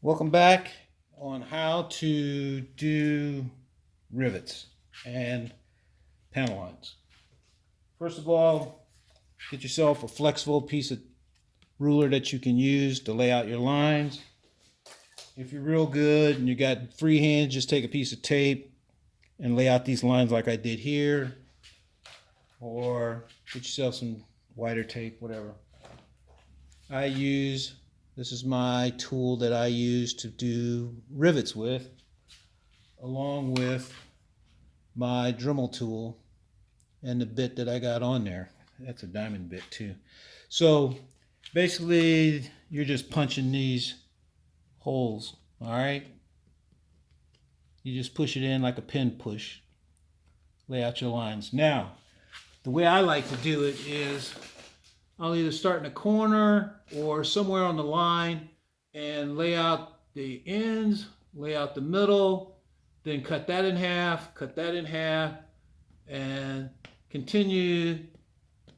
Welcome back on how to do rivets and panel lines. First of all, get yourself a flexible piece of ruler that you can use to lay out your lines. If you're real good and you got free hands, just take a piece of tape and lay out these lines like I did here, or get yourself some wider tape, whatever. This is my tool that I use to do rivets with, along with my Dremel tool and the bit that I got on there. That's a diamond bit too. So basically you're just punching these holes, all right? You just push it in like a pin push. Lay out your lines. Now, the way I like to do it is I'll either start in a corner or somewhere on the line and lay out the ends, lay out the middle, then cut that in half, and continue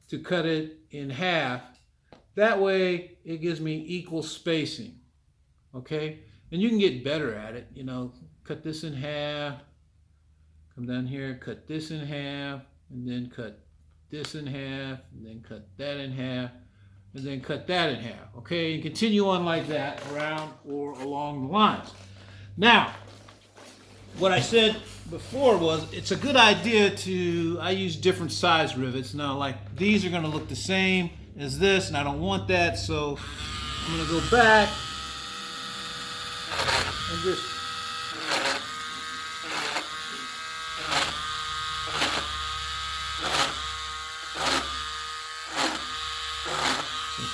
to cut it in half. That way it gives me equal spacing, okay? And you can get better at it, you know, cut this in half, come down here, cut this in half, and then cut this in half, and then cut that in half, and then cut that in half. Okay, and continue on like that around or along the lines. Now, what I said before was it's a good idea I use different size rivets. Now, like these are going to look the same as this, and I don't want that, so I'm going to go back and just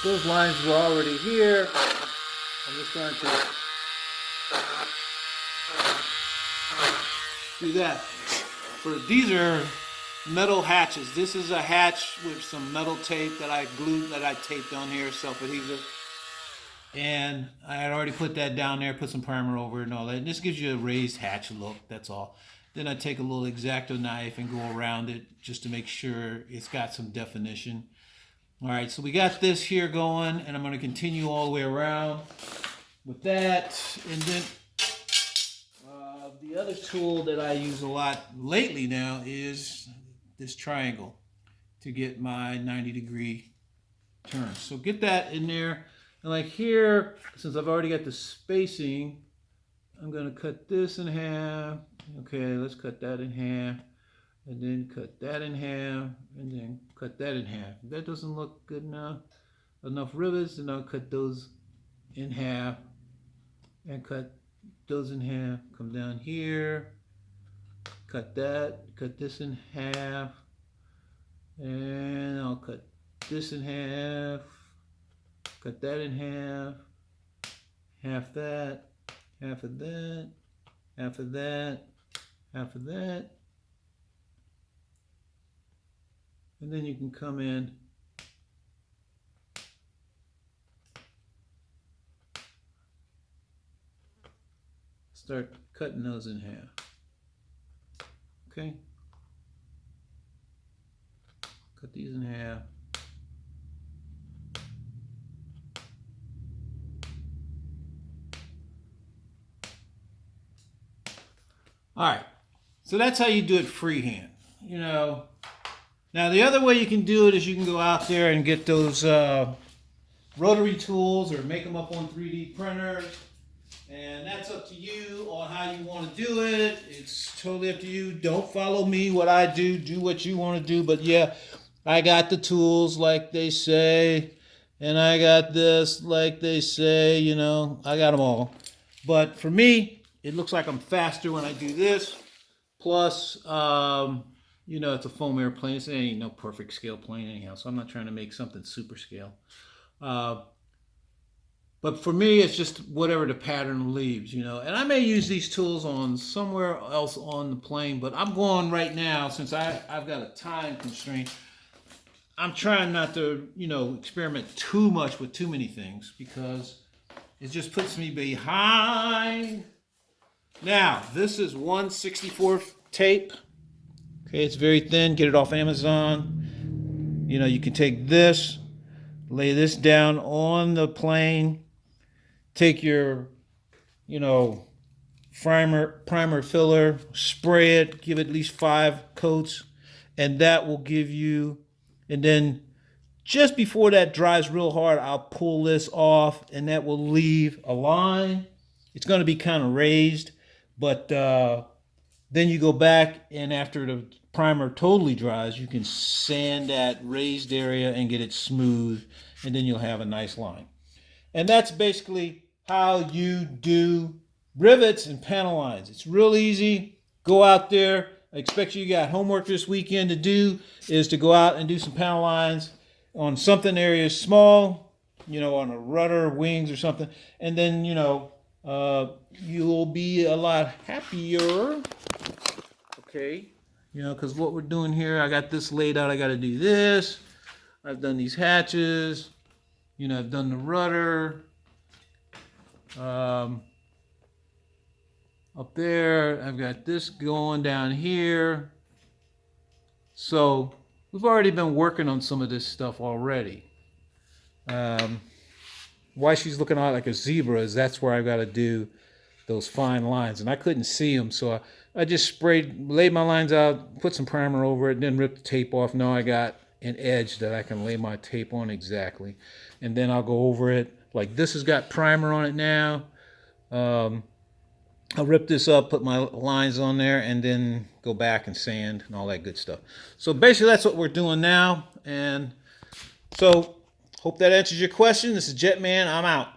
those lines were already here. I'm just going to do that. These are metal hatches. This is a hatch with some metal tape that I taped on here, self-adhesive. And I had already put that down there, put some primer over it and all that. And this gives you a raised hatch look, that's all. Then I take a little X-Acto knife and go around it just to make sure it's got some definition. All right, so we got this here going, and I'm going to continue all the way around with that. And then the other tool that I use a lot lately now is this triangle to get my 90-degree turn. So get that in there. And like here, since I've already got the spacing, I'm going to cut this in half. Okay, let's cut that in half. And then cut that in half, and then cut that in half. If that doesn't look good enough rivets, then I'll cut those in half and cut those in half. Come down here, cut this in half, and I'll cut this in half, cut that in half, half that, half of that, half of that, half of that. And then you can come in start cutting those in half. Okay? Cut these in half. All right. So that's how you do it freehand. You know, now the other way you can do it is you can go out there and get those rotary tools or make them up on 3D printers, and that's up to you on how you want to do it. It's totally up to you. Don't follow me what I do. Do what you want to do. But yeah, I got the tools like they say, and I got this like they say, you know, I got them all. But for me, it looks like I'm faster when I do this. Plus, you know, it's a foam airplane. It ain't no perfect scale plane anyhow, so I'm not trying to make something super scale. But for me, it's just whatever the pattern leaves, you know. And I may use these tools on somewhere else on the plane, but I'm going right now, since I've got a time constraint, I'm trying not to, you know, experiment too much with too many things because it just puts me behind. Now, this is 1/64 tape. Okay, it's very thin. Get it off Amazon. You know, you can take this, lay this down on the plane, take your you know, primer filler, spray it, give it at least 5 coats, and that will give you, and then just before that dries real hard, I'll pull this off, and that will leave a line. It's going to be kind of raised, but then you go back, and after the primer totally dries, you can sand that raised area and get it smooth, and then you'll have a nice line. And that's basically how you do rivets and panel lines. It's real easy. Go out there. I expect you got homework this weekend to do, is to go out and do some panel lines on something area small, you know, on a rudder, wings or something. And then, you know, you'll be a lot happier. Okay. You know, because what we're doing here, I got this laid out. I got to do this. I've done these hatches. You know, I've done the rudder. Up there, I've got this going down here. So we've already been working on some of this stuff already. Why she's looking out like a zebra is that's where I've got to do those fine lines. And I couldn't see them, so I just laid my lines out, put some primer over it, then ripped the tape off. Now I got an edge that I can lay my tape on exactly. And then I'll go over it. Like this has got primer on it now. I'll rip this up, put my lines on there, and then go back and sand and all that good stuff. So basically that's what we're doing now. And so hope that answers your question. This is Jetman. I'm out.